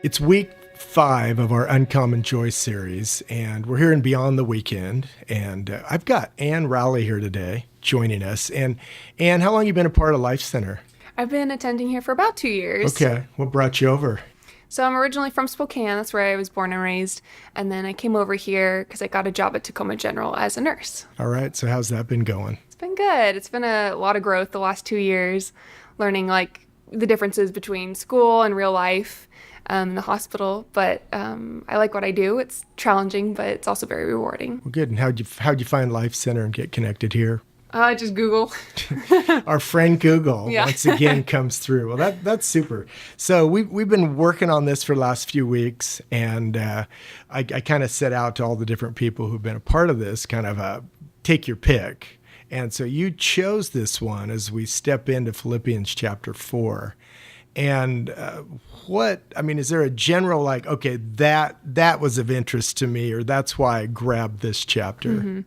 It's week 5 of our Uncommon Joy series, and we're here in Beyond the Weekend, and I've got Anne Rowley here today joining us. And Anne, how long have you been a part of Life Center? I've been attending here for about 2 years. Okay, what brought you over? So I'm originally from Spokane. That's where I was born and raised. And then I came over here because I got a job at Tacoma General as a nurse. All right, so how's that been going? It's been good. It's been a lot of growth the last 2 years, learning like the differences between school and real life in the hospital. But I like what I do. It's challenging, but it's also very rewarding. Well, good. And how'd you find Life Center and get connected here? Just Google. Our friend Google Yeah. once again comes through. Well, that's super. So we've been working on this for the last few weeks, and I kind of set out to all the different people who've been a part of this, kind of take your pick. And so you chose this one as we step into Philippians chapter 4. And is there a general okay, that was of interest to me, or that's why I grabbed this chapter? Mm-hmm.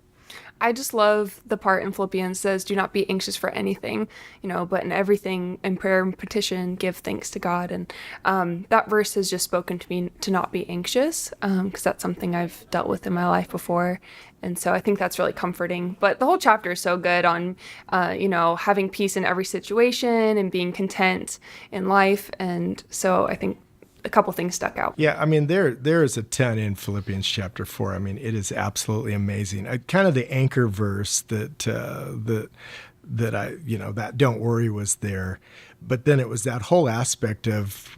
I just love the part in Philippians says, do not be anxious for anything, but in everything, in prayer and petition, give thanks to God. And that verse has just spoken to me to not be anxious, because that's something I've dealt with in my life before. And so I think that's really comforting. But the whole chapter is so good on, having peace in every situation and being content in life. And so I think a couple things stuck out. Yeah, there is a ton in Philippians chapter 4. It is absolutely amazing. Kind of the anchor verse that that don't worry was there, but then it was that whole aspect of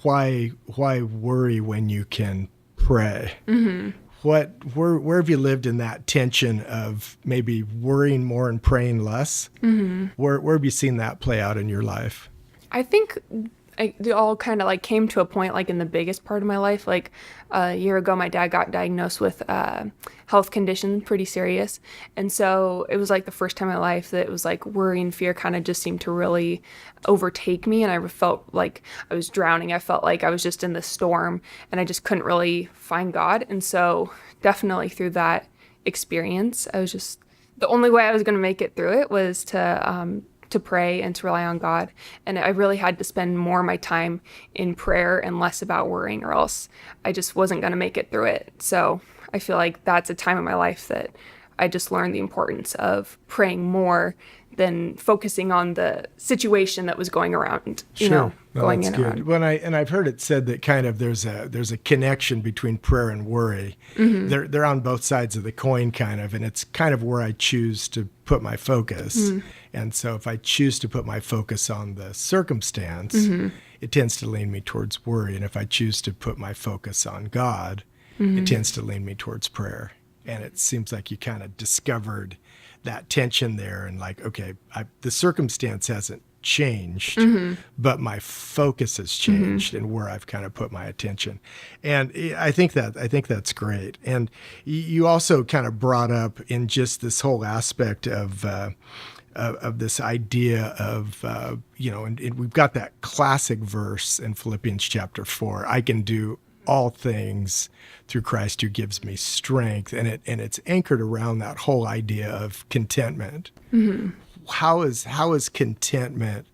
why worry when you can pray. Mm-hmm. Where have you lived in that tension of maybe worrying more and praying less? Mm-hmm. Where have you seen that play out in your life? I think it all kind of came to a point in the biggest part of my life. A year ago, my dad got diagnosed with health condition, pretty serious. And so it was the first time in my life that it was worry and fear kind of just seemed to really overtake me. And I felt like I was drowning. I felt like I was just in the storm and I just couldn't really find God. And so definitely through that experience, I was just, the only way I was going to make it through it was to pray and to rely on God. And I really had to spend more of my time in prayer and less about worrying, or else I just wasn't going to make it through it. So I feel like that's a time in my life that I just learned the importance of praying more than focusing on the situation that was going around, going in and around. When I've heard it said that kind of there's a connection between prayer and worry. Mm-hmm. They're on both sides of the coin kind of, and it's kind of where I choose to put my focus. Mm-hmm. And so if I choose to put my focus on the circumstance, mm-hmm. it tends to lean me towards worry. And if I choose to put my focus on God, mm-hmm. it tends to lean me towards prayer. And it seems like you kind of discovered that tension there, and okay, the circumstance hasn't changed, mm-hmm. but my focus has changed, mm-hmm. and where I've kind of put my attention. And I think that's great. And you also kind of brought up in just this whole aspect of this idea of, and we've got that classic verse in Philippians chapter 4, I can do all things through Christ who gives me strength. And it's anchored around that whole idea of contentment. Mm-hmm. How has contentment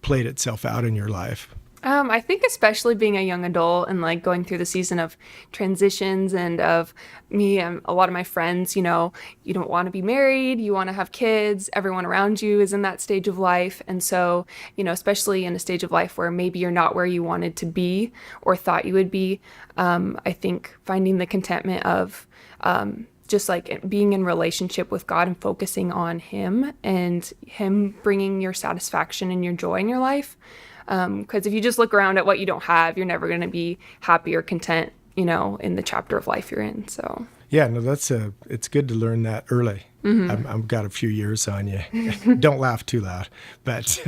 played itself out in your life? I think especially being a young adult and going through the season of transitions, and of me and a lot of my friends, you don't want to be married, you want to have kids, everyone around you is in that stage of life. And so, especially in a stage of life where maybe you're not where you wanted to be or thought you would be, I think finding the contentment of just being in relationship with God and focusing on Him and Him bringing your satisfaction and your joy in your life. Because if you just look around at what you don't have, you're never going to be happy or content, in the chapter of life you're in. So yeah, no, it's good to learn that early. Mm-hmm. I've got a few years on you. Don't laugh too loud, but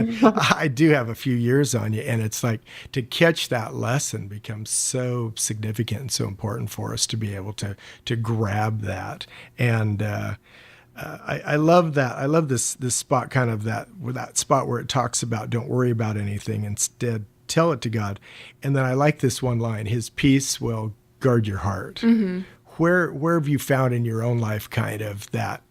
I do have a few years on you, and it's to catch that lesson becomes so significant and so important for us to be able to grab that. And I love that. I love this spot, kind of that spot where it talks about don't worry about anything, instead tell it to God. And then I like this one line: His peace will guard your heart. Mm-hmm. Where have you found in your own life kind of that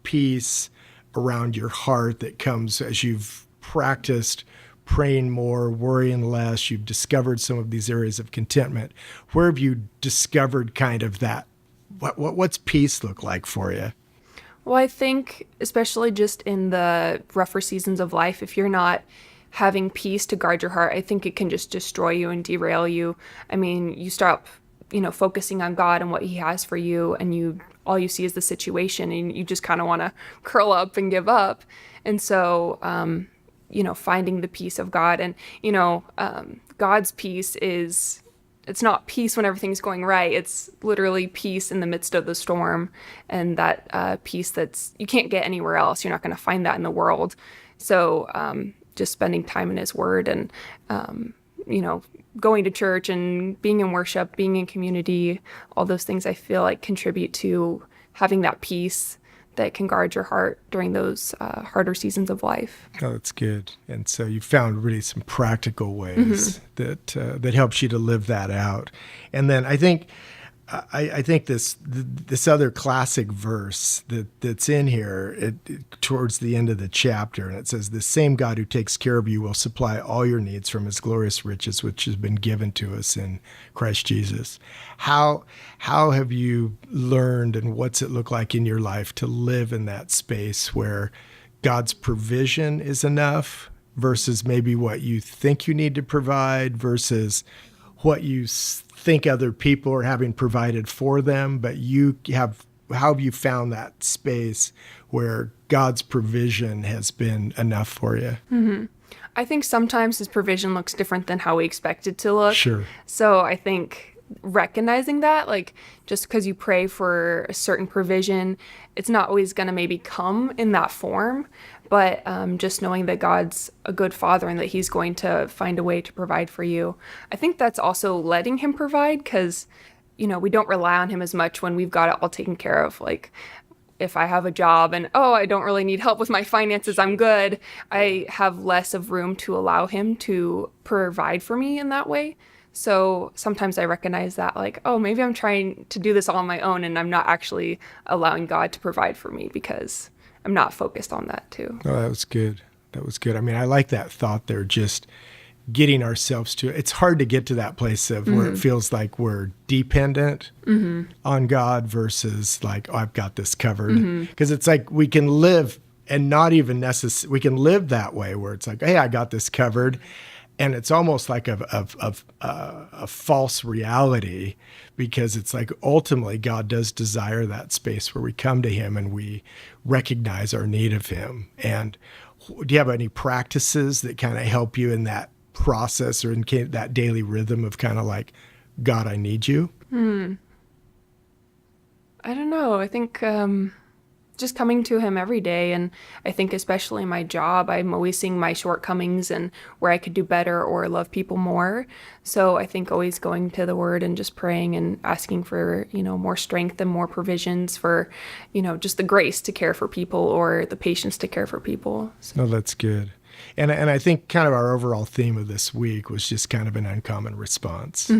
peace around your heart that comes as you've practiced praying more, worrying less. You've discovered some of these areas of contentment. Where have you discovered kind of that? What's peace look like for you? Well, I think especially just in the rougher seasons of life, if you're not having peace to guard your heart, I think it can just destroy you and derail you. I mean, you stop, focusing on God and what he has for you, and all you see is the situation, and you just kind of want to curl up and give up. And so, finding the peace of God, and, God's peace it's not peace when everything's going right. It's literally peace in the midst of the storm, and that peace you can't get anywhere else. You're not going to find that in the world. So just spending time in his word, and, going to church and being in worship, being in community, all those things I feel like contribute to having that peace that can guard your heart during those harder seasons of life. Oh, that's good. And so you found really some practical ways that helps you to live that out. And then I think this other classic verse that's in here towards the end of the chapter, and it says, "The same God who takes care of you will supply all your needs from his glorious riches, which has been given to us in Christ Jesus." How have you learned, and what's it look like in your life to live in that space where God's provision is enough versus maybe what you think you need to provide versus what you think other people are having provided for them, but how have you found that space where God's provision has been enough for you? Mm-hmm. I think sometimes his provision looks different than how we expect it to look. Sure. So I think recognizing that, like, just because you pray for a certain provision, it's not always going to maybe come in that form, but just knowing that God's a good father and that he's going to find a way to provide for you. I think that's also letting him provide, because, we don't rely on him as much when we've got it all taken care of. Like, if I have a job and, I don't really need help with my finances, I'm good, I have less of room to allow him to provide for me in that way. So sometimes I recognize that, like, maybe I'm trying to do this all on my own, and I'm not actually allowing God to provide for me because I'm not focused on that too. Oh, that was good. That was good. I mean, I like that thought there, just getting ourselves to, it's hard to get to that place of where it feels like we're dependent on God versus like, I've got this covered. Because it's like we can live and not even we can live that way where it's like, hey, I got this covered. And it's almost like a false reality, because it's like ultimately God does desire that space where we come to him and we recognize our need of him. And do you have any practices that kind of help you in that process or in that daily rhythm of kind of like, God, I need you? I don't know. I think just coming to him every day. And I think especially in my job, I'm always seeing my shortcomings and where I could do better or love people more. So I think always going to the word and just praying and asking for, more strength and more provisions for, just the grace to care for people or the patience to care for people. So. No, that's good. And I think kind of our overall theme of this week was just kind of an uncommon response,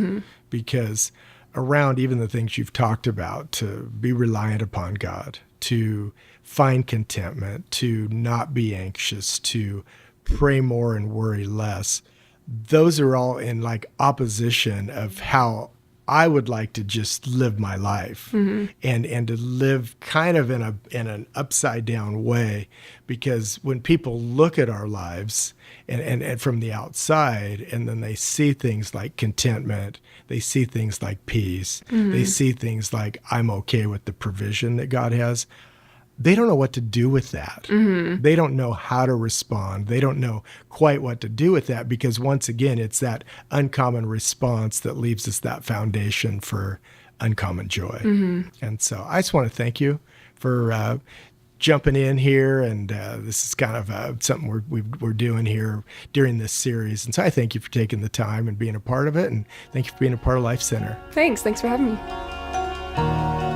because around even the things you've talked about, to be reliant upon God, to find contentment, to not be anxious, to pray more and worry less. Those are all in like opposition of how I would like to just live my life and to live kind of in an upside down way, because when people look at our lives and from the outside, and then they see things like contentment, they see things like peace, they see things like I'm okay with the provision that God has. They don't know what to do with that. They don't know how to respond. They don't know quite what to do with that, because once again, it's that uncommon response that leaves us that foundation for uncommon joy. And so I just want to thank you for jumping in here. And this is kind of something we're doing here during this series. And so I thank you for taking the time and being a part of it. And thank you for being a part of Life Center. Thanks for having me.